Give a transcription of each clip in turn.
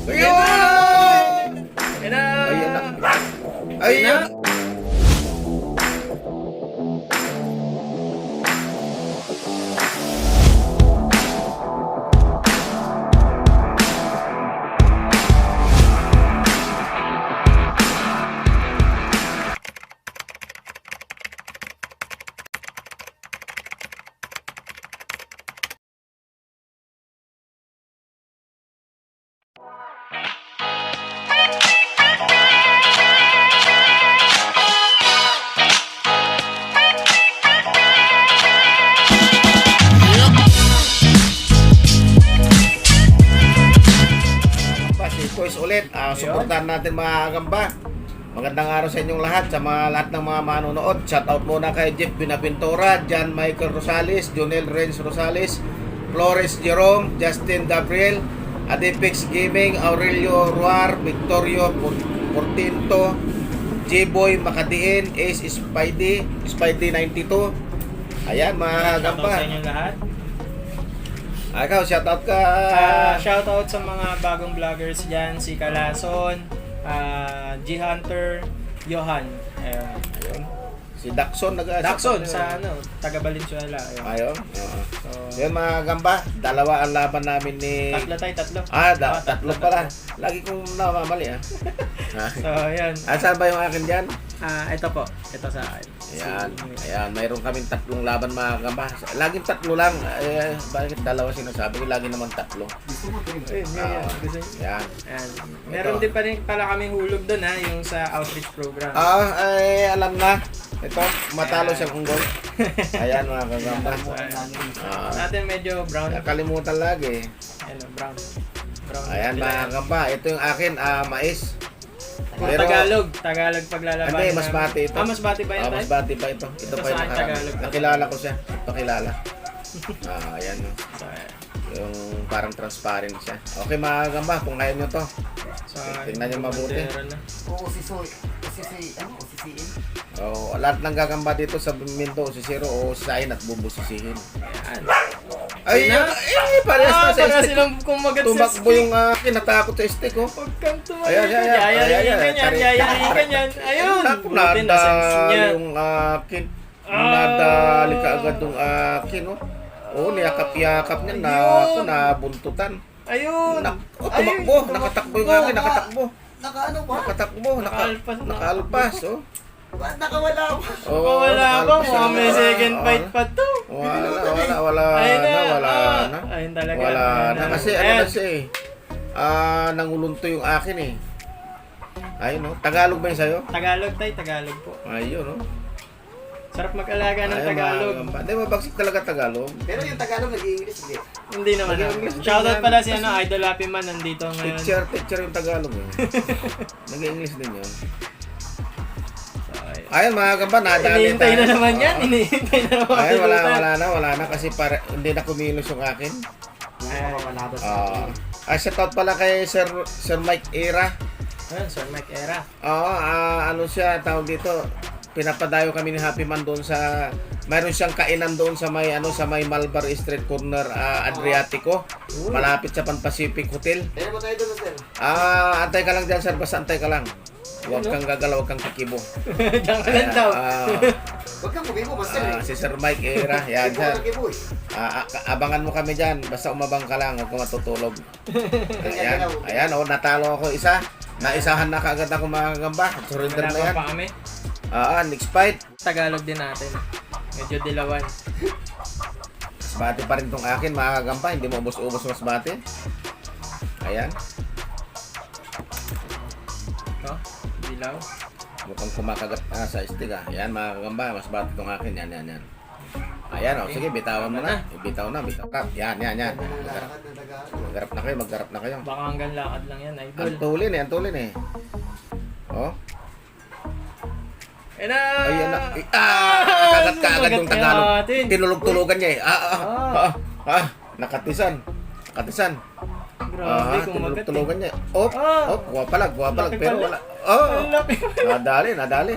Ayun! Ayan na! Ayan na. Ayan! Si Toys ulit, supportahan natin mga gamba. Magandang araw sa inyong lahat, sa lahat ng mga manonood. Shoutout muna kay Jeff Binaventura, John Michael Rosales, Jonel Renz Rosales, Flores Jerome, Justin Gabriel, Adepix Gaming, Aurelio Ruar, Victorio Portinto, J-Boy Makadiin, Ace Spidey 92. Ayan mga Shoutout gamba. sa inyong lahat. Ikaw, shoutout ka. Shoutout sa mga bagong vloggers dyan. Si Kalason, G-Hunter, Johan. Ayun. Si Daxon Daxon sa taga Valenzuela. Ayun. So, Yan mga gamba, dalawa ang laban namin ni... tatlo. Tatlo pala. Lagi kong namamali So, ayan. Saan ba yung akin dyan? Ito po. Ito sa akin. Ayan, mayroon kaming tatlong laban mga gamba. Laging tatlo lang. Bakit dalawa sinasabi ko? Lagi naman tatlo. Ayun. Gusto niyo? Yan. Ayan. Meron din pala kaming hulog doon yung sa outreach program. Alam na. Ito, matalo siyang unggol. Ayan mga kagamba. Natin medyo brown. Nakalimutan lagi. Brown. Ayan mga kagamba. Ito yung akin, mais. Pero, Tagalog paglalaban. Hindi, Masbate ito. Masbate ba yun? Masbate pa ito. Ito pa yung Tagalog. nakilala ko siya. Pakilala. Ayan. So, Yung parang transparent siya. Okay mga gamba, kung kaya nyo to. Tingnan nyo mabuti. Lahat ng gagamba dito sa Minto, sisiro o sisahin at bubusisihin. Ayan. Parehas na sa para stick. silang kumagat sa Tumakbo stick. yung kinatakot sa stick, oh. Huwag kang tumayo. Ayan. Yayariin yan. Ayun. Naku, Buti nasense niya. nadali yung akin. Nadali ka agad yung akin, oh. Oo, niyakap-yakap niya. Naku, nabuntutan. Ayun. Tumakbo. Nakatakbo yung akin, nakatakbo. Nakaano ba? Nakatakbo, nakaalpas, oh. Ba't nakawala pa? Oo, Wala pa. nakaalpas Mukhang may siya. second fight pa to. Wala Ayun na. Ayun talaga. Wala Ayun na. Kasi Ayan. ano kasi nangulunto yung akin eh. Ayun, oh. Tagalog ba yun sa'yo? Tagalog po. Ayun, oh. Sarap mag-alaga ng Ayun, Tagalog. Hindi, mabagsik talaga Tagalog. Pero yung Tagalog nag-i-English hindi. Hindi naman. Nag-i-English din Shoutout yan. pala si Idol Happy Man nandito ngayon. Teacher yung Tagalog eh. Nag-English din yun. So, Ayun mga gamba, nadali Hinihintay na naman yan. Hinihintay na naman. Ayun, pinutan. wala na kasi hindi na kumilos yung akin. Ayan. Shoutout pala kay Sir Mike Era. Ayun, Sir Mike Era. Ano siya, tawag dito, pinapadayo kami ni Happy Man doon sa, mayroon siyang kainan doon sa may Malbar Street Corner, Adriatico, malapit sa Pan Pacific Hotel. Pero mo tayo doon, sir. Antay ka lang dyan, sir, basta antay ka lang. Huwag kang gagalaw, huwag kang kikibo. Diyan ka lang daw. Huwag kang kumibo, basta eh. Si Sir Mike Era, yan Kibo sir. na kibo eh. Abangan mo kami dyan, basta umabang ka lang, huwag ka matutulog. Ayan, natalo ako isa. Naisahan na kaagad ako mga gamba. Surrender na Wala yan. pa kami. Next fight. Tagalog din natin. Medyo dilawan. Masbate pa rin tong akin mga gamba. Hindi mo ubos-ubos masbate. Ayan. Ito, dilaw. Mukhang kumakagat sa stick ah. Ayan mga gamba. Masbate tong akin. Yan. Ayan o. Sige, bitawan mo na. Bitaw na. Yan. Maggarap na kayo. Baka hanggang lakad lang yan, Idol. Ang tulin eh. Oh. Ayan na! Ayan na. Kagat ka agad yung Tagalog. natin. Tinulog-tulugan niya eh. Nakatisan. Grabe, kumagat eh. Tinulog-tulugan niya. Guwapalag. Laki Pero pala. wala. Ang laki. Nadali.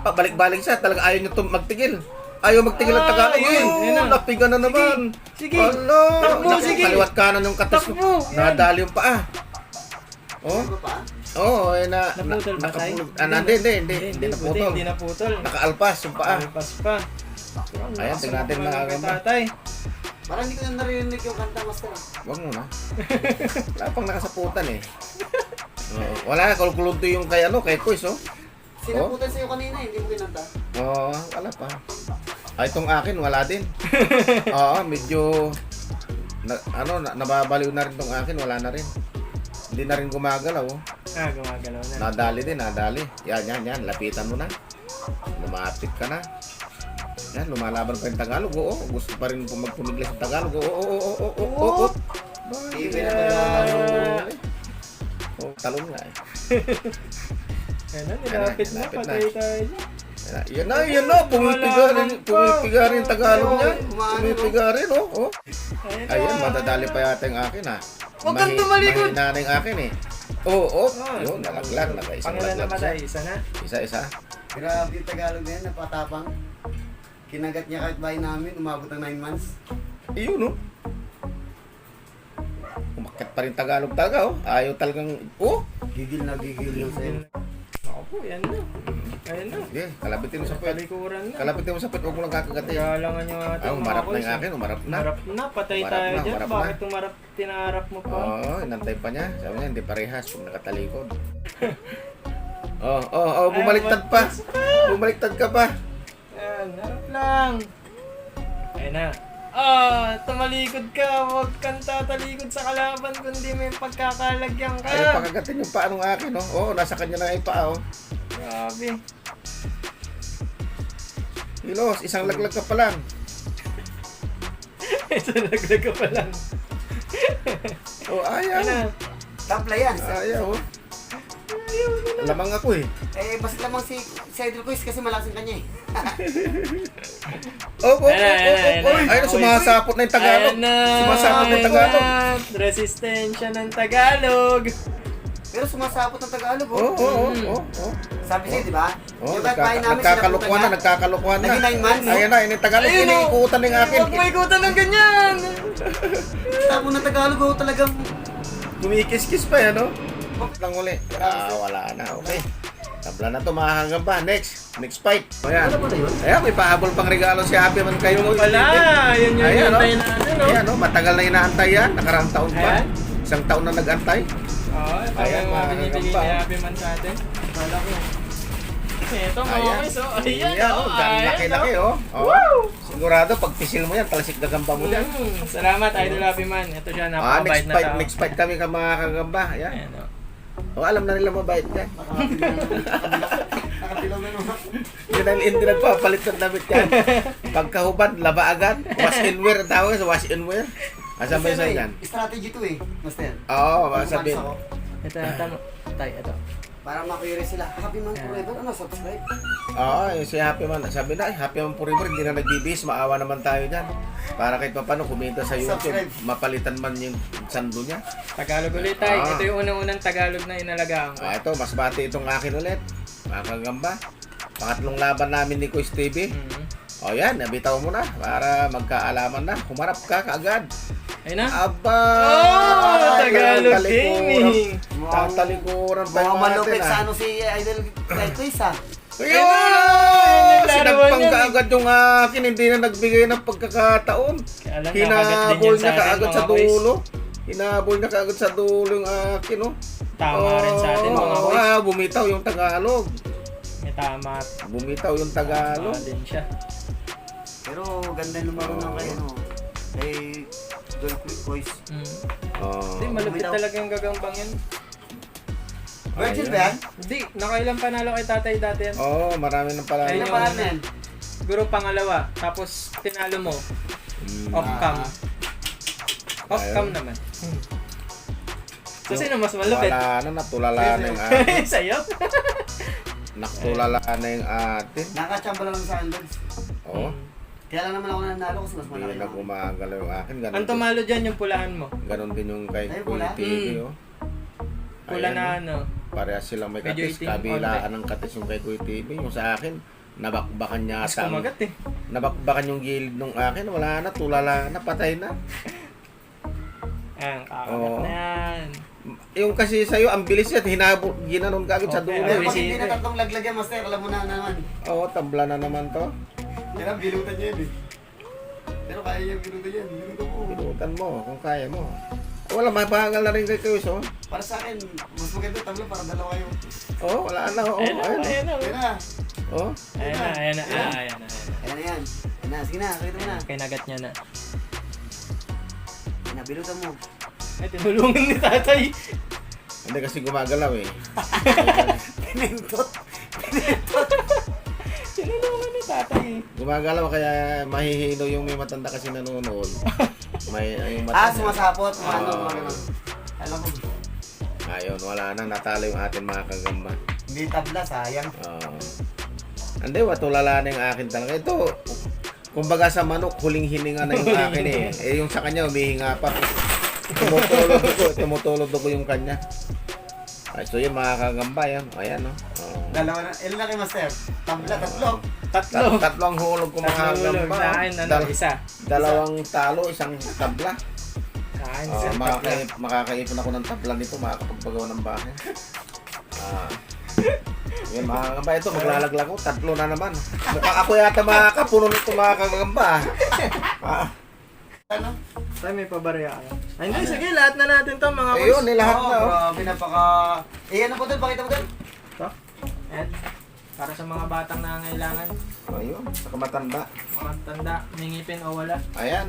Balik-balik siya. Talaga ayaw niyo magtigil. Ayaw magtigil ang Tagalog. Ayun, ayun na. Napiga na naman. Sige. Hala. Takbo, Naku, sige. kaliwat kanan yung katas. Takbo, yan. Nadali yung paa. Oh. Ano pa? Oo, na Naputol ba tayo? Hindi buti, naputol. hindi naputol. Nakaalpas yung paa. Alpas pa. Ayan, tingnan natin na kay tatay. Parang hindi ko na narinig yung kanta, Master. Wag mo na. Wala pang nakasaputan eh. Oo. Wala, kulkulunto yung kay Kuis, oh. Sinaputan sa'yo kanina, hindi mo kinanta. Oo, wala pa. Itong akin, wala din. Oo, medyo nababaliw na rin tong akin, wala na rin. Hindi na rin gumagalaw, oh. Gumagalaw na. Nadali. Yan, lapitan mo na. Lumapit ka na. Yan, lumalaban pa yung Tagalog, oo. Gusto pa rin magpumiglas yung Tagalog, oo. Ibig na ba? Oh, talon nga eh. Ayan na, nilapit na. Nilapit na. Patay tayo. Yan na, pumipiga rin yung Tagalog niya. Pumipiga rin, oh. Ayan, madadali pa yata yung akin, ha. Huwag kang tumalikod. Mahina na yung akin, eh. Oo, yun, nalaglag, nakaisang Pangilan na laglag matay, siya. isa na. Isa. Grabe yung Tagalog na yan, napatapang. Kinagat niya kahit bahay namin, umabot ng 9 months. Iyon, no? Umakyat pa rin Tagalog taga, oh. Ayaw talagang, oh. Gigil na gigil yung sa'yo. Ako po, yan na. Ayan na. Sige, kalabitin mo sa pwede. Talikuran na. Kalabitin mo sa pwede, huwag mo lang kakagatin. Galangan yung ating Umarap na yung akin, umarap na. Umarap na, patay Umarap tayo na, dyan. umarap na. Bakit umarap, tinaharap mo pa? Oo, inantay pa niya. Sabi niya, hindi parehas kung nakatalikod. Bumaliktad pa. Bumaliktad ka pa. Ayan, harap lang. Ayan na. Tumalikod ka. Huwag kang tatalikod sa kalaban kundi may pagkakalagyan ka. Ayaw pakagatin yung paa ng akin, oh. Oo, nasa kanya na yung paa, oh. Grabe. Hilos, isang laglag ka pa lang. Ito, laglag ka pa lang. Oh, ayaw. Ayan na. Tampla yan. Ayaw, oh. Lamang ako, eh. Basta lamang si Idol Quiz kasi malakas yung kanya eh. Ayun, sumasapot na yung Tagalog. Ayan na. Sumasapot na yung Tagalog. Resistensya ng Tagalog. Pero sumasapot ng Tagalog, Oo. Sabi sa'yo, di ba? Oh, Yung kahit bahay namin, nagkakalukuhan na. Naging 9 months. Ayan na, yung Tagalog, Ayun, oh. iniikutan ng akin. Huwag mo ikutan ng ganyan. Tapos ng Tagalog, talagang... Kumikis-kis pa yan, no? Lang uli. Wala na, okay. Tabla na to, mga hanggang pa. Next fight. Ayan. Ano ba na yun? Ayan, may pahabol pang regalo si Happy Man kayo. Wala. Yun yung Ayan, no? hintay natin, no? Ayan, no? Matagal na inaantay yan. Nakaraang taon pa. Ayan. Isang taon na nag-antay. Oo, ito Ayan, yung mga mga binibigay gagamba. ni Happy Man sa atin. Kala ko. Ito mga Ayan. guys, oh. Ayan, Ayan, oh. oh. Laki-laki, oh. Woo! Sigurado, pag pisil mo yan, talasik gagamba mo dyan. Salamat, Idol Happy Man. Ito siya, napakabait na tao. Next fight kami ka mga kagamba. Ayan. Ayan, oh. Alam na nila mabait yan. Nakatilaw na naman. Hindi nagpapalit ng damit yan. Pagkahubad, laba agad. Wash and wear. Ang tawag sa wash and wear. Asan ba yun yan? Strategy to eh, Master. Oo, masabihin. Ito, ito. Para ma-curious sila. Happy Man forever. Ano, subscribe? Oo, si Happy Man. Sabi na, Happy Man forever. Hindi na nagbibis. Maawa naman tayo dyan. Para kahit pa paano kumita sa YouTube. Subscribe. Mapalitan man yung sando niya. Tagalog ulit, tay. Ah. Ito yung unang-unang Tagalog na inalagaan ko. Ito, mas bati itong akin ulit. Mga kagamba. Pangatlong laban namin ni Kuis TV. Mhm. O yan, nabitaw mo na. Para magkaalaman na. Humarap ka kaagad. Ayun na. Aba! Tagalog Gaming. Tatalikuran pa Baka yung malupit atin, sa ano si Idol Quiz ah. Ayun! Laro Sinagpang yan. kaagad yung akin, hindi na nagbigay ng pagkakataon. Alam, Hinabol nakagat din yan niya sa atin, kaagad sa mga boys. dulo. Hinabol niya kaagad sa dulo yung akin, oh. Tama rin sa atin, mga boys. Bumitaw yung Tagalog. May tama. Bumitaw yung Tagalog. Tama din siya. Pero ganda lumaro ng kayo no. Kay Idol Quiz. Oh. Hindi, malupit Bumitaw. talaga yung gagambang yan. Virgin ba yan? Hindi, nakailang panalo kay tatay dati yan. Oh, marami nang pala. Ayun Ano yung- pa yan? Siguro pangalawa, tapos tinalo mo. Off-cam. Off-cam naman. So, sino mas malupit? Wala na, natulala na yung atin. Sa'yo? Natulala na yung atin. Nakachamba lang sa Andogs. Oh. Kaya lang naman ako nanalo kasi mas malaki Hindi na ako. gumagalaw yung akin. Ganun Ang din. tumalo dyan yung pulahan mo. Ganon din yung kay Ay, Kuya pula? TV, oh. Pula Ayan, na oh. ano. Parehas silang may Medyo katis. itim, Kabilaan ng katis yung kay Kuya TV. Yung sa akin, nabakbakan niya Mas kumagat eh. nabakbakan yung gilid nung akin, wala na, tulala na, patay na. Ayan, kakagat Oo. na yan. Yung kasi sa'yo, ang bilis yan, ginanon ka agad sa Okay, dulo. Pero ay, pag hindi sino na tatlong laglag yan, master, alam mo na naman. Oo, tabla na naman to. Yan ang bilutan niya yun eh. Pero kaya niya bilutan yan. Bilutan mo. Binutan mo, kung kaya mo. Wala, mapahangal na rin kayo, so. Para sa akin, mas maganda tabla para dalawa kayo. Oo, wala na, oo. Ayan na, Ayun, ayan na. Yan na. oh. Ayan na, ayan na, ayan na. Ayan na yan. Ayan na, sige na, kakita mo na. Kinagat niya na. Ayan na, bilutan mo. Ay, tinulungan ni tatay. Hindi kasi gumagalaw eh. Pinindot. Tinulungan ni tatay. Gumagalaw kaya mahihilo yung may matanda kasi nanonood. May yung Ah, matanda. sumasapot. Ano, Oo. mga ganun. Alam ko, Ayun, wala na, natalo yung atin mga kagamba. hindi tabla, sayang. Hindi, watulala na yung akin talaga. Ito, kumbaga sa manok, huling hininga na yung akin eh. Eh yung sa kanya, humihinga pa. Tumutulog ako yung kanya. Ay, so yun mga kagamba yan. Ayan, no. Dalawa na. Ilan na kay master? Tabla, tatlo. Tatlo. Tatlong hulog ko mga Tatlo ulog. kagamba. Sa akin, ano, isa. Dalawang talo, isang tabla. Sa akin, isa. Makakaipon ako ng tabla nito, makakapagpagawa ng bahay. Yan mga kagamba, ito maglalaglag ko, tatlo na naman. Mukha ako yata makakapuno nito mga kagamba. Ano? Tayo may pabarya ka. Ay, hindi, sige, lahat na natin to mga Ayun, lahat Oo, na. Oh. grabe, napaka... ano po doon? Pakita mo doon. Ito. Ayan. Para sa mga batang nangangailangan, Ayun, saka matanda. mga tanda, may ngipin o wala. Ayan,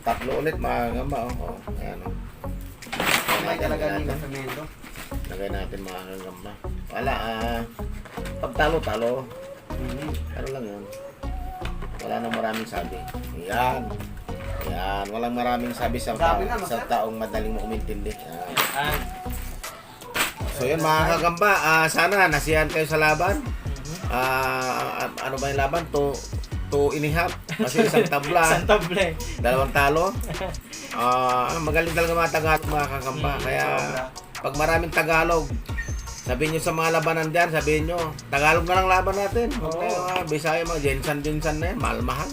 tatlo ulit mga kagamba. Oh. Ayan, oh. May talaga Lagay ni natin. Casamento. Lagay natin mga kagamba. Wala, pag talo-talo, ano lang yun. Wala nang maraming sabi. Yan. Yan, walang maraming sabi sa Sabi na, sa masarap. taong madaling mo umintindi. Yan. Ayan. So yun mga kagamba, sana nasiyahan kayo sa laban. Ano ba yung laban? Two and a half. Kasi isang tabla, Isang table. dalawang talo. Magaling talaga mga Tagalog mga kagamba. Kaya sobra. pag maraming Tagalog, sabihin nyo sa mga labanan dyan, sabihin nyo, Tagalog na lang laban natin. Huwag Oo. kayo mga Bisaya, mga Jensan na yan, mahal-mahal.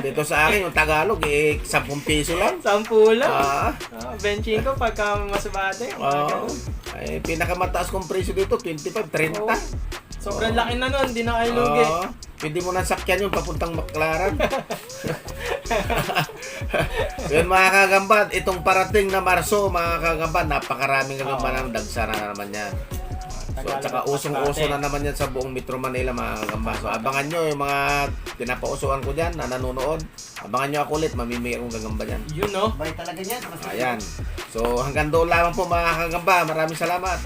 Dito sa akin, yung Tagalog, 10 piso lang. 10 lang. Ah, Benching ko pagka masbate. ay, pinakamataas kong presyo dito, 25, 30. Oo. Sobrang laki na nun, di na kayo lugi. Pwede mo nang sakyan yung papuntang Baclaran. Yun mga kagamba, itong parating na Marso, mga kagamba, napakaraming kagamba ng dagsara na naman yan. So, at saka usong-uso na naman yan sa buong Metro Manila mga kagamba. So, abangan nyo yung mga pinapausuan ko dyan na nanonood. Abangan nyo ako ulit, mamimigay akong gagamba dyan. Yun, no? Bay talaga niyan. Ayan. So, hanggang doon lamang po mga kagamba. Maraming salamat.